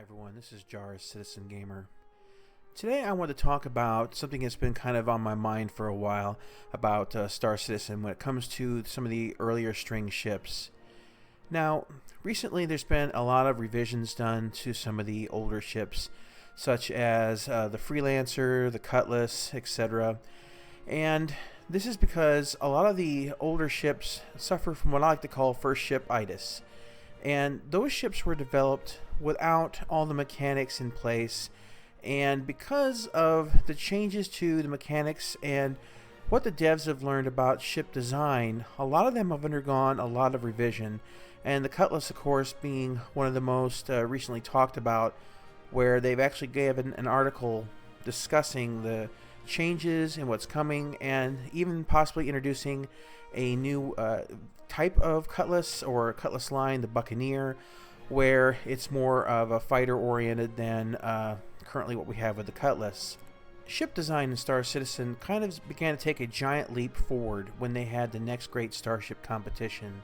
everyone, this is Jars, Citizen Gamer. Today I want to talk about something that's been kind of on my mind for a while about Star Citizen when it comes to some of the earlier string ships. Now, recently there's been a lot of revisions done to some of the older ships, such as the Freelancer, the Cutlass, etc. And this is because a lot of the older ships suffer from what I like to call first ship itis. And those ships were developed without all the mechanics in place, and because of the changes to the mechanics and what the devs have learned about ship design, a lot of them have undergone a lot of revision, and the Cutlass, of course, being one of the most recently talked about, where they've actually given an article discussing the changes and what's coming, and even possibly introducing a new type of Cutlass or Cutlass line, the Buccaneer, where it's more of a fighter oriented than currently what we have with the Cutlass. Ship design in Star Citizen kind of began to take a giant leap forward when they had the next great starship competition.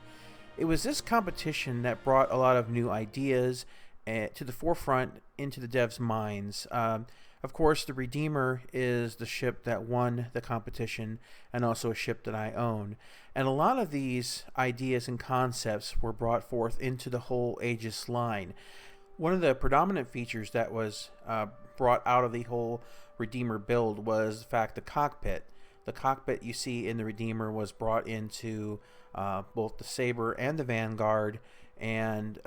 It was this competition that brought a lot of new ideas to the forefront into the devs' minds. Of course, the Redeemer is the ship that won the competition, and also a ship that I own. And a lot of these ideas and concepts were brought forth into the whole Aegis line. One of the predominant features that was brought out of the whole Redeemer build was, in fact, the cockpit. The cockpit you see in the Redeemer was brought into both the Saber and the Vanguard, and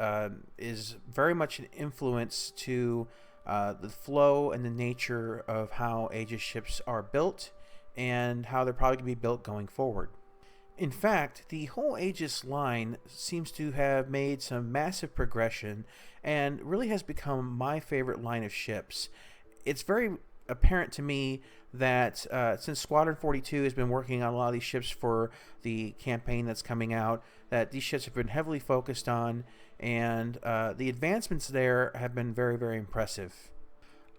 is very much an influence to the flow and the nature of how Aegis ships are built and how they're probably going to be built going forward. In fact, the whole Aegis line seems to have made some massive progression and really has become my favorite line of ships. It's very apparent to me that since Squadron 42 has been working on a lot of these ships for the campaign that's coming out, that these ships have been heavily focused on, and the advancements there have been very, very impressive.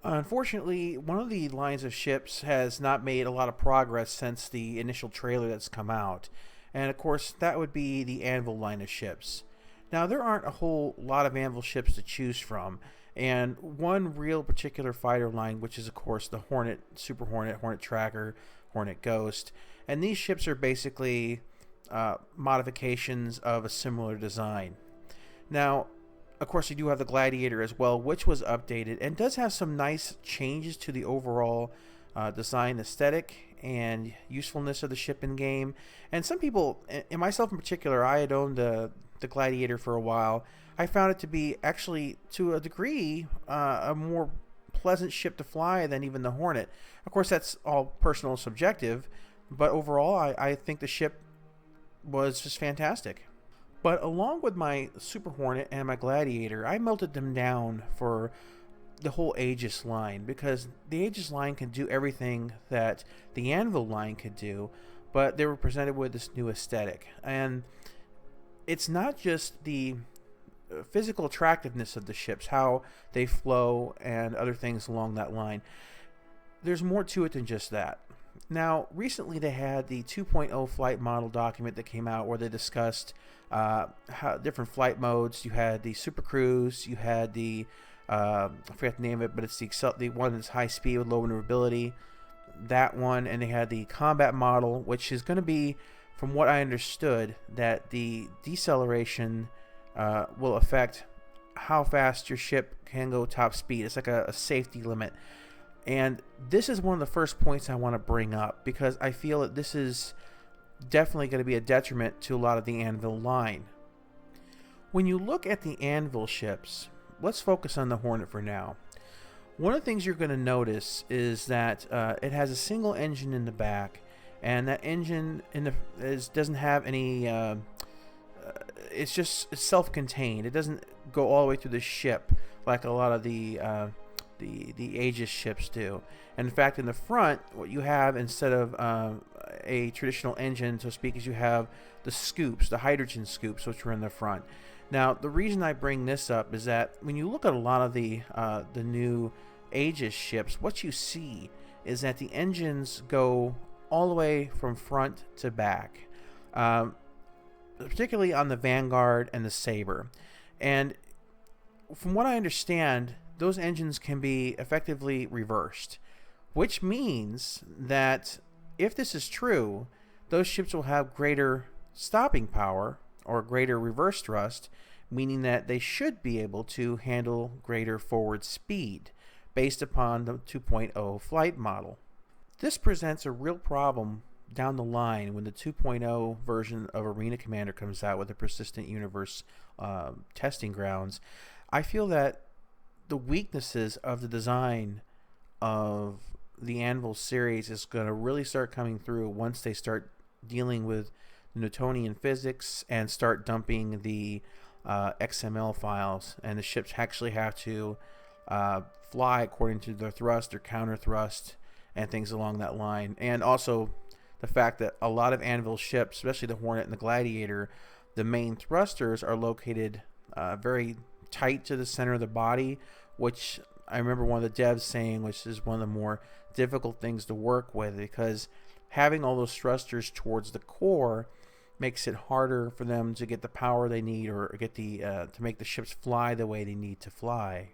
Unfortunately, one of the lines of ships has not made a lot of progress since the initial trailer that's come out, and of course that would be the Anvil line of ships. Now, there aren't a whole lot of Anvil ships to choose from, and one real particular fighter line, which is of course the Hornet, Super Hornet, Hornet Tracker, Hornet Ghost, and these ships are basically modifications of a similar design. Now, of course, you do have the Gladiator as well, which was updated and does have some nice changes to the overall design aesthetic and usefulness of the ship in game. And some people, and myself in particular, I had owned the Gladiator for a while. I found it to be actually, to a degree, a more pleasant ship to fly than even the Hornet. Of course, that's all personal and subjective, but overall, I think the ship was just fantastic. But along with my Super Hornet and my Gladiator, I melted them down for the whole Aegis line, because the Aegis line can do everything that the Anvil line could do, but they were presented with this new aesthetic. And it's not just the physical attractiveness of the ships, how they flow and other things along that line. There's more to it than just that. Now, recently they had the 2.0 flight model document that came out, where they discussed how different flight modes. You had the Super Cruise, you had the I forget the name of it, but it's the one that's high speed with low maneuverability, that one, and they had the combat model, which is going to be, from what I understood, that the deceleration will affect how fast your ship can go top speed. It's like a safety limit. And this is one of the first points I want to bring up, because I feel that this is definitely going to be a detriment to a lot of the Anvil line. When you look at the Anvil ships, let's focus on the Hornet for now. One of the things you're going to notice is that it has a single engine in the back, and that engine doesn't have any it's self-contained. It doesn't go all the way through the ship like a lot of the Aegis ships do. And in fact, in the front, what you have, instead of a traditional engine, so to speak, is you have the scoops, the hydrogen scoops, which are in the front. Now, the reason I bring this up is that when you look at a lot of the new Aegis ships, what you see is that the engines go all the way from front to back, particularly on the Vanguard and the Saber. And from what I understand, those engines can be effectively reversed, which means that if this is true, those ships will have greater stopping power or greater reverse thrust, meaning that they should be able to handle greater forward speed based upon the 2.0 flight model. This presents a real problem down the line when the 2.0 version of Arena Commander comes out with the Persistent Universe testing grounds. I feel that the weaknesses of the design of the Anvil series is going to really start coming through once they start dealing with Newtonian physics and start dumping the XML files, and the ships actually have to fly according to their thrust or counter thrust and things along that line. And also the fact that a lot of Anvil ships, especially the Hornet and the Gladiator, the main thrusters are located very tight to the center of the body, which I remember one of the devs saying, which is one of the more difficult things to work with, because having all those thrusters towards the core makes it harder for them to get the power they need or get the to make the ships fly the way they need to fly.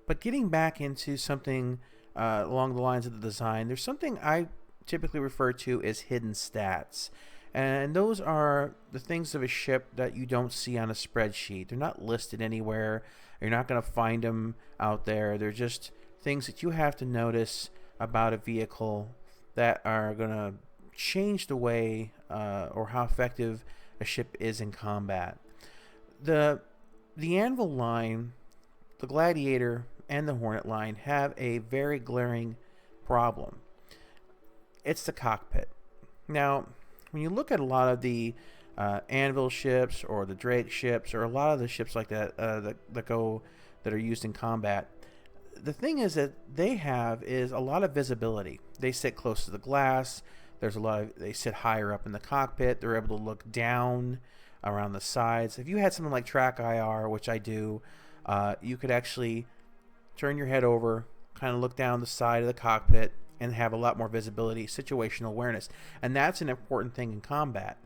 But getting back into something along the lines of the design, there's something I typically refer to as hidden stats. And those are the things of a ship that you don't see on a spreadsheet. They're not listed anywhere. You're not going to find them out there. They're just things that you have to notice about a vehicle that are going to change the way or how effective a ship is in combat. The Anvil line, the Gladiator, and the Hornet line have a very glaring problem. It's the cockpit. Now, when you look at a lot of the Anvil ships or the Drake ships or a lot of the ships like that that are used in combat, the thing is that they have is a lot of visibility. They sit close to the glass. They sit higher up in the cockpit. They're able to look down around the sides. If you had something like Track IR, which I do, you could actually turn your head over, kind of look down the side of the cockpit, and have a lot more visibility, situational awareness. And that's an important thing in combat.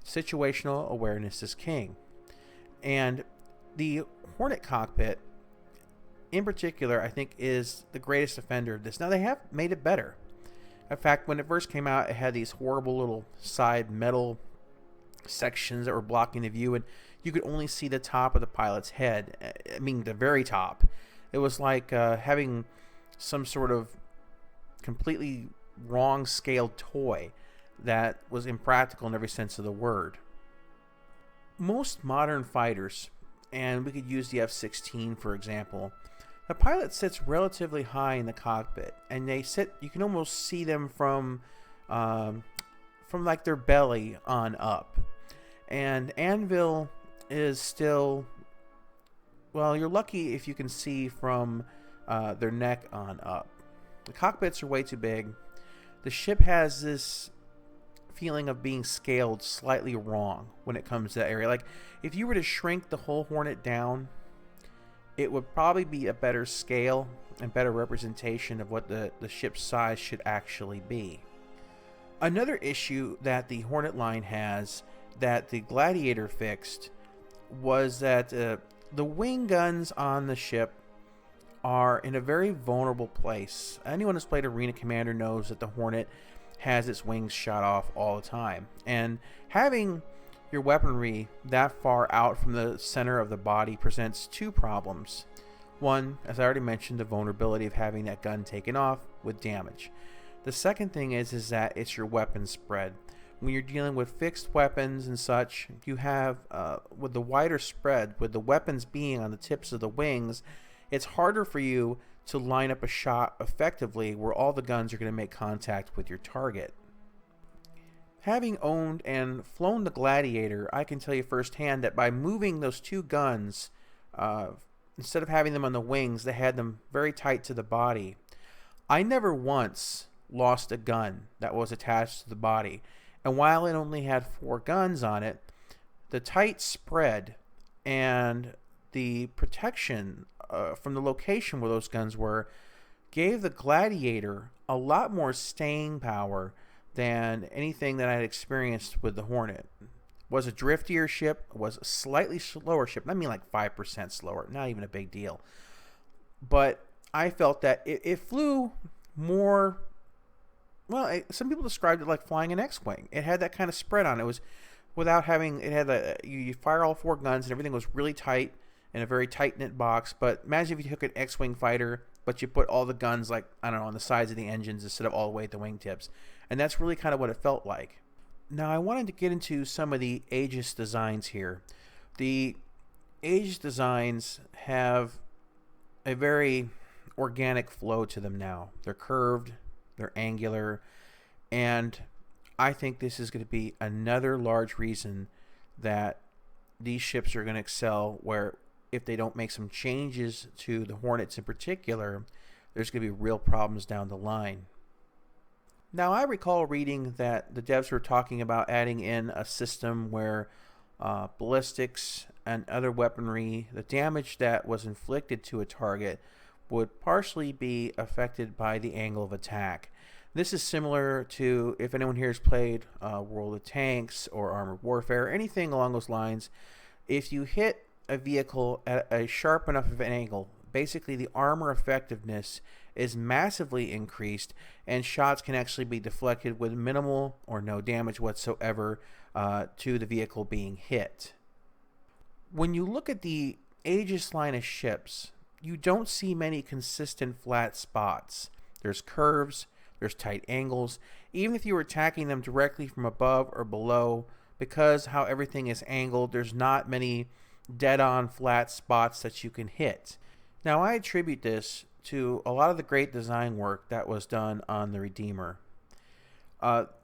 Situational awareness is king. And the Hornet cockpit, in particular, I think is the greatest offender of this. Now, they have made it better. In fact, when it first came out, it had these horrible little side metal sections that were blocking the view, and you could only see the top of the pilot's head. I mean, the very top. It was like having some sort of completely wrong scaled toy that was impractical in every sense of the word. Most modern fighters, and we could use the F-16 for example, the pilot sits relatively high in the cockpit, and you can almost see them from like their belly on up. And Anvil is still, well, you're lucky if you can see from their neck on up. The cockpits are way too big. The ship has this feeling of being scaled slightly wrong when it comes to that area. Like, if you were to shrink the whole Hornet down, it would probably be a better scale and better representation of what the ship's size should actually be. Another issue that the Hornet line has that the Gladiator fixed was that the wing guns on the ship are in a very vulnerable place. Anyone who's played Arena Commander knows that the Hornet has its wings shot off all the time. And having your weaponry that far out from the center of the body presents two problems. One, as I already mentioned, the vulnerability of having that gun taken off with damage. The second thing is that it's your weapon spread. When you're dealing with fixed weapons and such, you have, with the wider spread, with the weapons being on the tips of the wings, it's harder for you to line up a shot effectively where all the guns are going to make contact with your target. Having owned and flown the Gladiator, I can tell you firsthand that by moving those two guns, instead of having them on the wings, they had them very tight to the body. I never once lost a gun that was attached to the body. And while it only had 4 guns on it, the tight spread and the protection from the location where those guns were gave the Gladiator a lot more staying power than anything that I had experienced with the Hornet. Was a driftier ship, was a slightly slower ship. I mean like 5% slower, not even a big deal. but I felt that it flew more. Well, some people described it like flying an X-wing. It had that kind of spread on it. It was without having it had you fire all 4 guns and everything was really tight in a very tight knit box. But imagine if you took an X-wing fighter, but you put all the guns, like, I don't know, on the sides of the engines instead of all the way at the wingtips, and that's really kind of what it felt like. Now I wanted to get into some of the Aegis designs here. The Aegis designs have a very organic flow to them now. They're curved, they're angular, and I think this is going to be another large reason that these ships are going to excel, where if they don't make some changes to the Hornets in particular, there's going to be real problems down the line. Now, I recall reading that the devs were talking about adding in a system where ballistics and other weaponry, the damage that was inflicted to a target, would partially be affected by the angle of attack. This is similar to, if anyone here has played World of Tanks or Armored Warfare, anything along those lines. If you hit a vehicle at a sharp enough of an angle, basically the armor effectiveness is massively increased, and shots can actually be deflected with minimal or no damage whatsoever to the vehicle being hit. When you look at the Aegis line of ships, you don't see many consistent flat spots. There's curves, there's tight angles. Even if you were attacking them directly from above or below, because how everything is angled, there's not many dead-on flat spots that you can hit. Now, I attribute this to a lot of the great design work that was done on the Redeemer.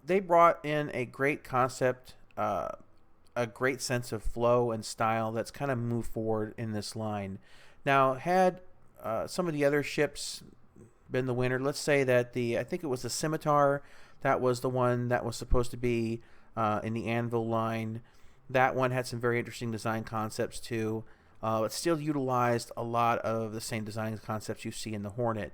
They brought in a great concept, a great sense of flow and style that's kind of moved forward in this line. Now, had some of the other ships been the winner, let's say that I think it was the Scimitar, that was the one that was supposed to be in the Anvil line. That one had some very interesting design concepts too. It still utilized a lot of the same design concepts you see in the Hornet.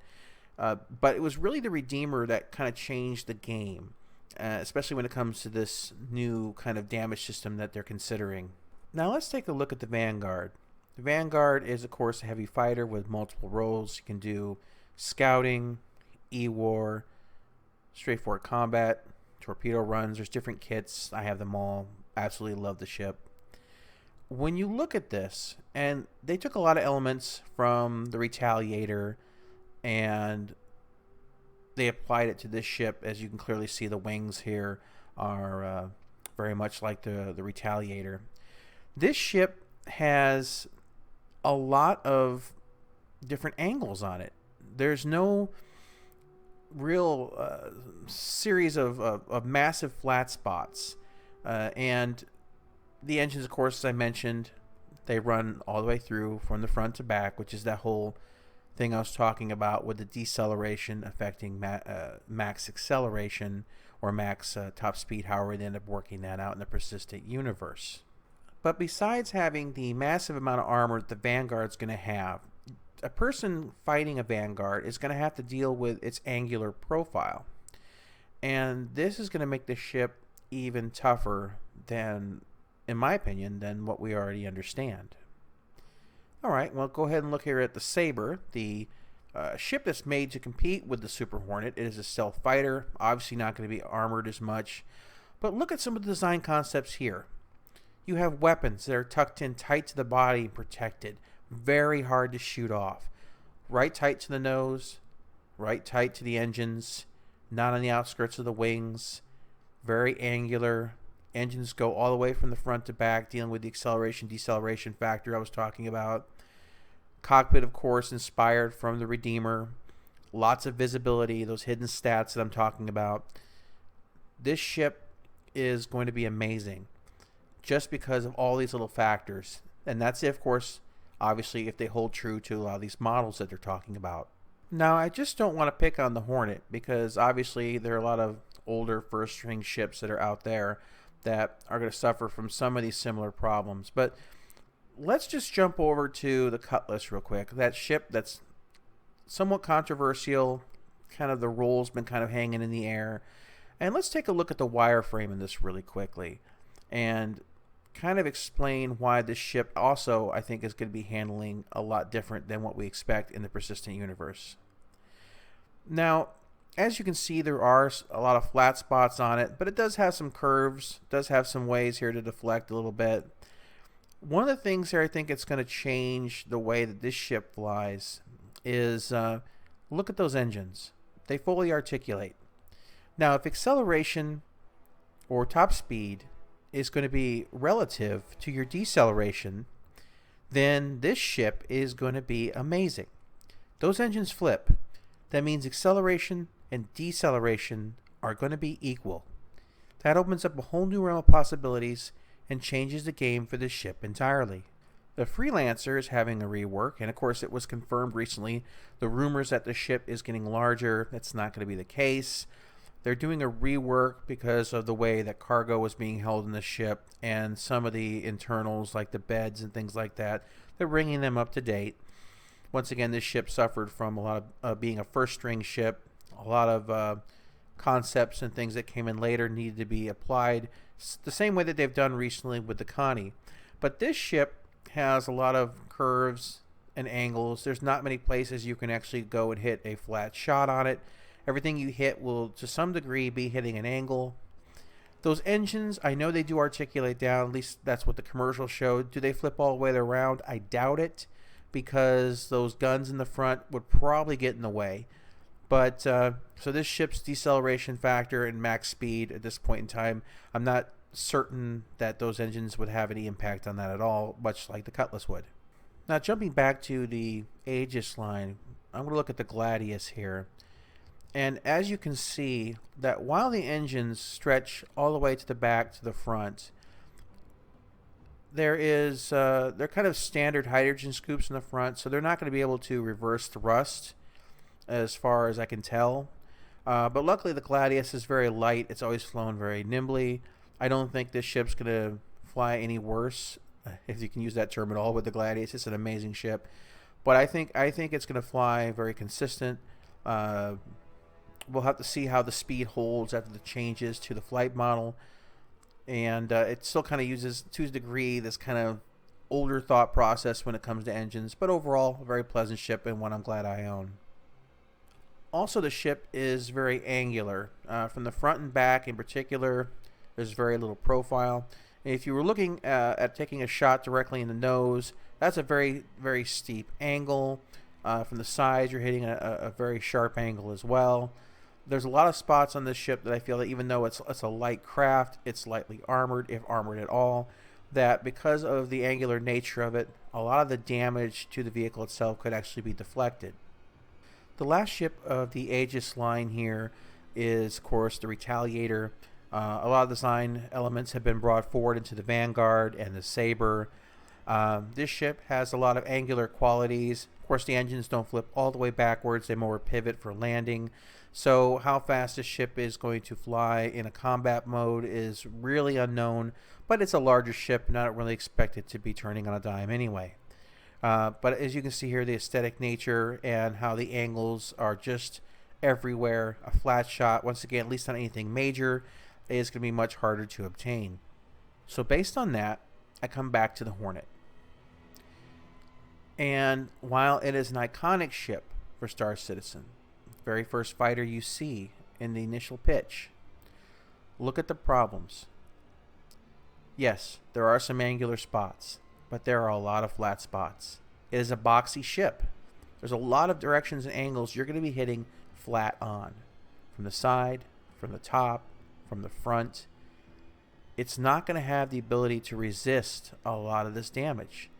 But it was really the Redeemer that kind of changed the game, especially when it comes to this new kind of damage system that they're considering. Now let's take a look at the Vanguard. The Vanguard is, of course, a heavy fighter with multiple roles. You can do scouting, E-War, straightforward combat, torpedo runs. There's different kits. I have them all. Absolutely love the ship. When you look at this, and they took a lot of elements from the Retaliator and they applied it to this ship. As you can clearly see, the wings here are very much like the Retaliator. This ship has a lot of different angles on it. There's no real series of massive flat spots. And the engines, of course, as I mentioned, they run all the way through from the front to back, which is that whole thing I was talking about with the deceleration affecting max acceleration or max top speed, however they end up working that out in the persistent universe. But besides having the massive amount of armor that the Vanguard's going to have, a person fighting a Vanguard is going to have to deal with its angular profile. And this is going to make the ship even tougher than, in my opinion, than what we already understand. Alright, well, go ahead and look here at the Sabre, the ship that's made to compete with the Super Hornet. It is a stealth fighter, obviously not going to be armored as much. But look at some of the design concepts here. You have weapons that are tucked in tight to the body and protected. Very hard to shoot off. Right tight to the nose, right tight to the engines, not on the outskirts of the wings. Very angular. Engines go all the way from the front to back, dealing with the acceleration-deceleration factor I was talking about. Cockpit, of course, inspired from the Redeemer. Lots of visibility, those hidden stats that I'm talking about. This ship is going to be amazing just because of all these little factors. And that's, of course, obviously, if they hold true to a lot of these models that they're talking about. Now, I just don't want to pick on the Hornet because obviously there are a lot of older first-string ships that are out there that are going to suffer from some of these similar problems. But let's just jump over to the Cutlass real quick. That ship that's somewhat controversial, kind of the role's been kind of hanging in the air. And let's take a look at the wireframe in this really quickly and kind of explain why this ship also, I think, is going to be handling a lot different than what we expect in the Persistent universe. Now, as you can see, there are a lot of flat spots on it, but it does have some curves, does have some ways here to deflect a little bit. One of the things here I think it's going to change the way that this ship flies is look at those engines. They fully articulate. Now, if acceleration or top speed is going to be relative to your deceleration, then this ship is going to be amazing. Those engines flip. That means acceleration and deceleration are going to be equal. That opens up a whole new realm of possibilities and changes the game for this ship entirely. The Freelancer is having a rework, and of course it was confirmed recently. The rumors that the ship is getting larger, that's not going to be the case. They're doing a rework because of the way that cargo was being held in the ship and some of the internals like the beds and things like that. They're bringing them up to date. Once again, this ship suffered from a lot of being a first string ship. A lot of concepts and things that came in later needed to be applied the same way that they've done recently with the Connie. But this ship has a lot of curves and angles. There's not many places you can actually go and hit a flat shot on it. Everything you hit will to some degree be hitting an angle. Those engines, I know they do articulate down, at least that's what the commercial showed. Do they flip all the way around? I doubt it, because those guns in the front would probably get in the way. But so this ship's deceleration factor and max speed at this point in time, I'm not certain that those engines would have any impact on that at all, much like the Cutlass would. Now, jumping back to the Aegis line, I'm going to look at the Gladius here. And as you can see, that while the engines stretch all the way to the back to the front, they're kind of standard hydrogen scoops in the front, so they're not going to be able to reverse thrust as far as I can tell. But luckily the Gladius is very light. It's always flown very nimbly. I don't think this ship's going to fly any worse, if you can use that term at all, with the Gladius. It's an amazing ship. But I think it's going to fly very consistent. We'll have to see how the speed holds after the changes to the flight model. And it still kind of uses, to a degree, this kind of older thought process when it comes to engines. But overall, a very pleasant ship and one I'm glad I own. Also, the ship is very angular. From the front and back in particular, there's very little profile. And if you were looking at taking a shot directly in the nose, that's a very, very steep angle. From the sides, you're hitting a very sharp angle as well. There's a lot of spots on this ship that I feel that even though it's a light craft, it's lightly armored, if armored at all, that because of the angular nature of it, a lot of the damage to the vehicle itself could actually be deflected. The last ship of the Aegis line here is, of course, the Retaliator. A lot of design elements have been brought forward into the Vanguard and the Saber. This ship has a lot of angular qualities. Of course, the engines don't flip all the way backwards. They more pivot for landing. So how fast this ship is going to fly in a combat mode is really unknown. But it's a larger ship, and I don't really expect it to be turning on a dime anyway. But as you can see here, the aesthetic nature and how the angles are just everywhere. A flat shot, once again, at least on anything major, is going to be much harder to obtain. So based on that, I come back to the Hornet. And while it is an iconic ship for Star Citizen, very first fighter you see in the initial pitch, look at the problems. Yes, there are some angular spots, but there are a lot of flat spots. It is a boxy ship. There's a lot of directions and angles you're going to be hitting flat on. From the side, from the top, from the front. It's not going to have the ability to resist a lot of this damage.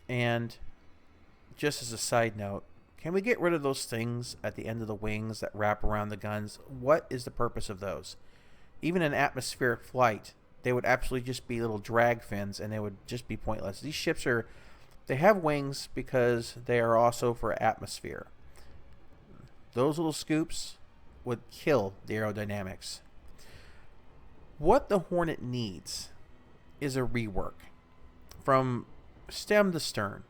And just as a side note, can we get rid of those things at the end of the wings that wrap around the guns? What is the purpose of those? Even in atmospheric flight, they would absolutely just be little drag fins, and they would just be pointless. These ships they have wings because they are also for atmosphere. Those little scoops would kill the aerodynamics. What the Hornet needs is a rework from stem to stern.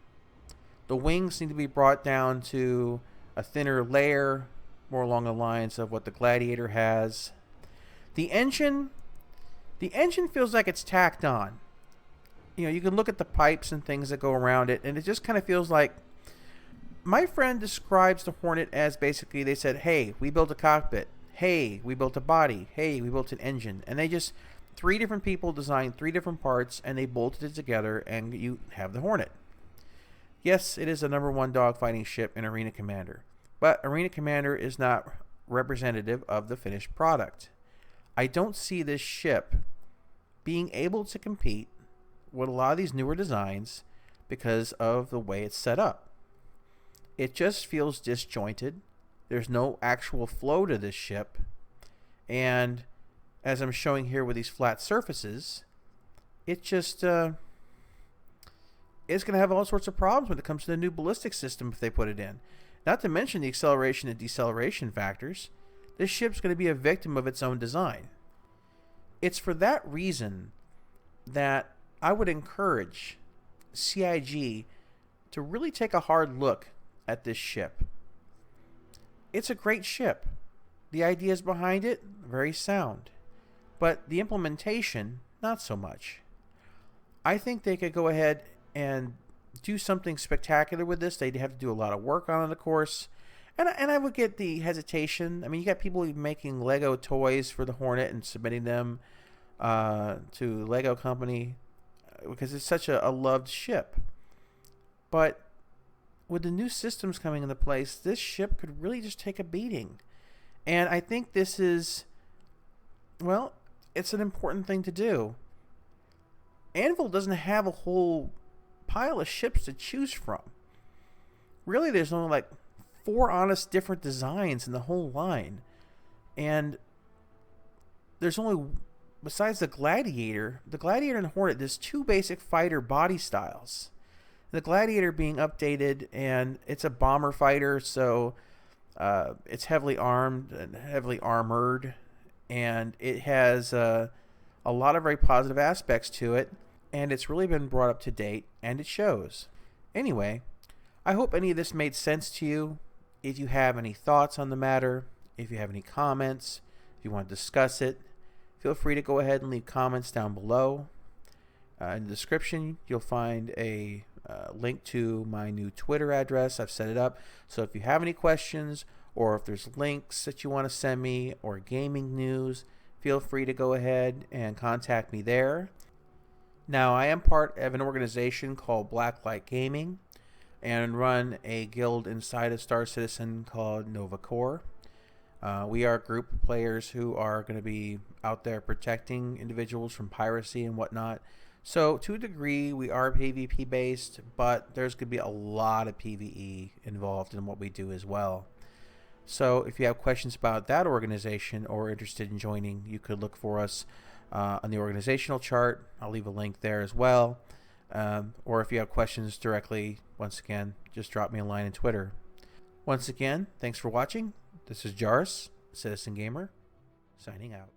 The wings need to be brought down to a thinner layer, more along the lines of what the Gladiator has. The engine feels like it's tacked on. You can look at the pipes and things that go around it, and it just kind of feels like my friend describes the Hornet as basically they said, hey, we built a cockpit. Hey, we built a body. Hey, we built an engine. And they just, three different people designed three different parts, and they bolted it together, and you have the Hornet. Yes, it is a number one dogfighting ship in Arena Commander, but Arena Commander is not representative of the finished product. I don't see this ship being able to compete with a lot of these newer designs because of the way it's set up. It just feels disjointed. There's no actual flow to this ship. And as I'm showing here with these flat surfaces, it just it's going to have all sorts of problems when it comes to the new ballistic system if they put it in. Not to mention the acceleration and deceleration factors. This ship's going to be a victim of its own design. It's for that reason that I would encourage CIG to really take a hard look at this ship. It's a great ship. The ideas behind it, very sound. But the implementation, not so much. I think they could go ahead and do something spectacular with this. They'd have to do a lot of work on it, of course. And I would get the hesitation. I mean, you got people making Lego toys for the Hornet and submitting them to Lego Company because it's such a loved ship. But with the new systems coming into place, this ship could really just take a beating. And I think this is, well, it's an important thing to do. Anvil doesn't have a whole pile of ships to choose from. Really, there's only like 4 honest different designs in the whole line. And there's only, besides the Gladiator and Hornet, there's 2 basic fighter body styles. The Gladiator being updated, and it's a bomber fighter, so it's heavily armed and heavily armored, and it has a lot of very positive aspects to it, and it's really been brought up to date, and it shows. Anyway, I hope any of this made sense to you. If you have any thoughts on the matter, if you have any comments, if you want to discuss it, feel free to go ahead and leave comments down below. In the description, you'll find a link to my new Twitter address. I've set it up. So if you have any questions, or if there's links that you want to send me, or gaming news, feel free to go ahead and contact me there. Now, I am part of an organization called Blacklight Gaming and run a guild inside of Star Citizen called Nova Corps. We are a group of players who are going to be out there protecting individuals from piracy and whatnot. So, to a degree, we are PvP based, but there's going to be a lot of PvE involved in what we do as well. So, if you have questions about that organization or interested in joining, you could look for us on the organizational chart. I'll leave a link there as well. Or if you have questions directly, once again, just drop me a line on Twitter. Once again, thanks for watching. This is Jaris, Citizen Gamer, signing out.